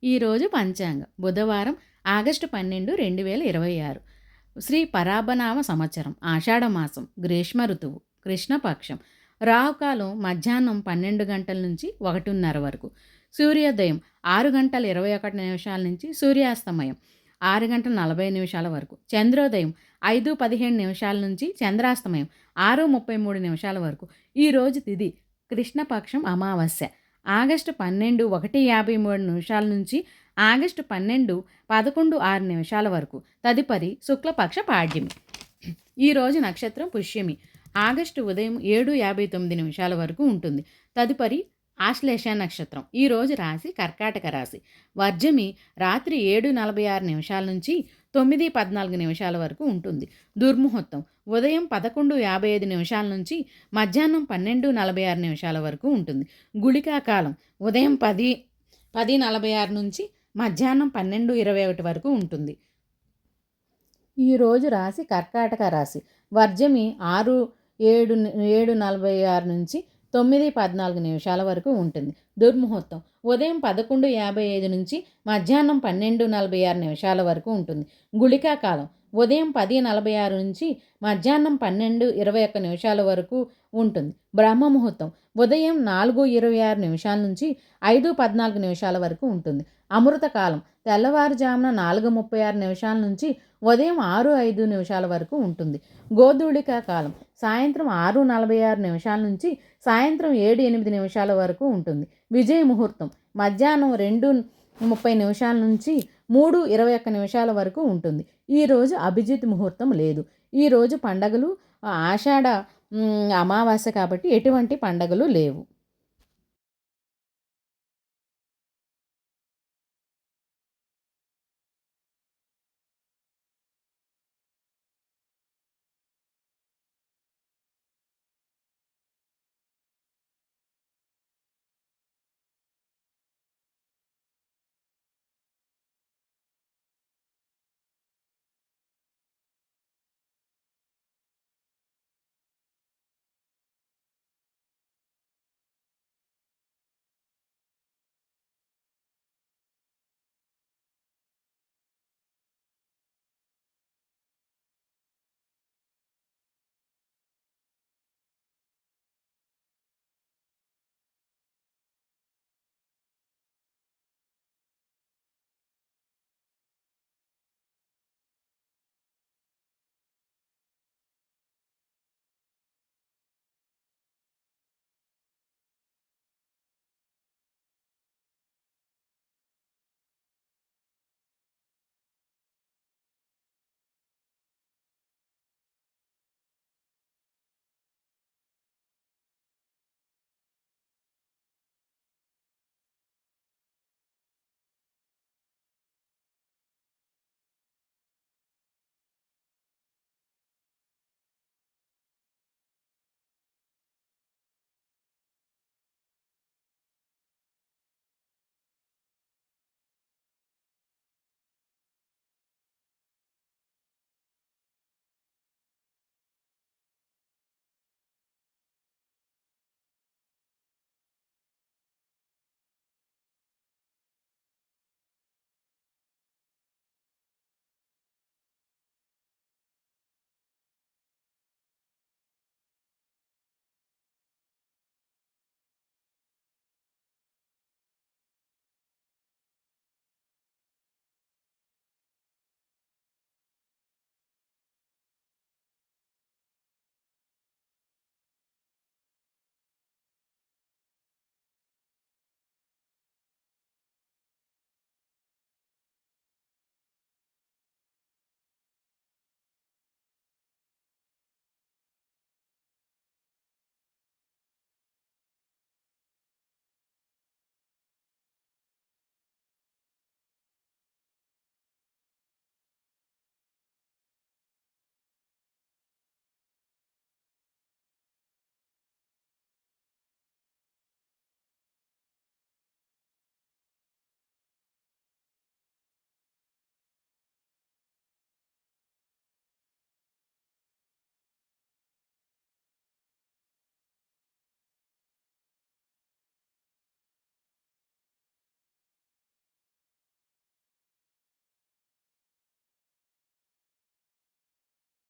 ఈరోజు పంచాంగం బుధవారం ఆగస్టు 12, 2026. శ్రీ పరాభనామ సంవత్సరం, ఆషాఢమాసం, గ్రీష్మ ఋతువు, కృష్ణపక్షం. రాహుకాలం మధ్యాహ్నం 12 గంటల నుంచి 1:30 వరకు. సూర్యోదయం 6 గంటల 21 నిమిషాల నుంచి సూర్యాస్తమయం 6 గంటల 40 నిమిషాల వరకు. చంద్రోదయం 5:15 నిమిషాల నుంచి చంద్రాస్తమయం 6:33 నిమిషాల వరకు. ఈరోజు తిథి కృష్ణపక్షం, అమావాస్య. ఆగస్టు 12, 1:53 నిమిషాల నుంచి ఆగస్టు 12, 11:06 నిమిషాల వరకు. తదుపరి శుక్లపక్ష పాడ్యమి. ఈరోజు నక్షత్రం పుష్యమి. ఆగస్టు ఉదయం 7:59 నిమిషాల వరకు ఉంటుంది. తదుపరి ఆశ్లేష నక్షత్రం. ఈరోజు రాశి కర్కాటక రాశి. వర్జమి రాత్రి 7:46 నిమిషాల నుంచి 9:14 నిమిషాల వరకు ఉంటుంది. దుర్ముహూర్తం ఉదయం 11:55 నిమిషాల నుంచి మధ్యాహ్నం 12:46 నిమిషాల వరకు ఉంటుంది. గుళికా కాలం ఉదయం 10:46 నుంచి మధ్యాహ్నం 12:21 వరకు ఉంటుంది. ఈరోజు రాశి కర్కాటక రాశి. వర్జమి 7:46 నుంచి 9:14 నిమిషాల వరకు ఉంటుంది. దుర్ముహూర్తం ఉదయం 11:55 నుంచి మధ్యాహ్నం 12:46 నిమిషాల వరకు ఉంటుంది. గుళికా కాలం ఉదయం 10:46 నుంచి మధ్యాహ్నం 12:21 నిమిషాల వరకు ఉంటుంది. బ్రహ్మ ముహూర్తం ఉదయం 4:26 నిమిషాల నుంచి 5:14 నిమిషాల వరకు ఉంటుంది. అమృత కాలం తెల్లవారుజామున 4:36 నిమిషాల నుంచి ఉదయం 6:05 నిమిషాల వరకు ఉంటుంది. గోధూళికా కాలం సాయంత్రం 6:46 నిమిషాల నుంచి సాయంత్రం 7:08 నిమిషాల వరకు ఉంటుంది. విజయ ముహూర్తం మధ్యాహ్నం 2:30 నిమిషాల నుంచి 3:21 నిమిషాల వరకు ఉంటుంది. ఈరోజు అభిజిత్ ముహూర్తం లేదు. ఈరోజు పండగలు ఆషాఢ అమావాస్య కాబట్టి ఎటువంటి పండగలు లేవు.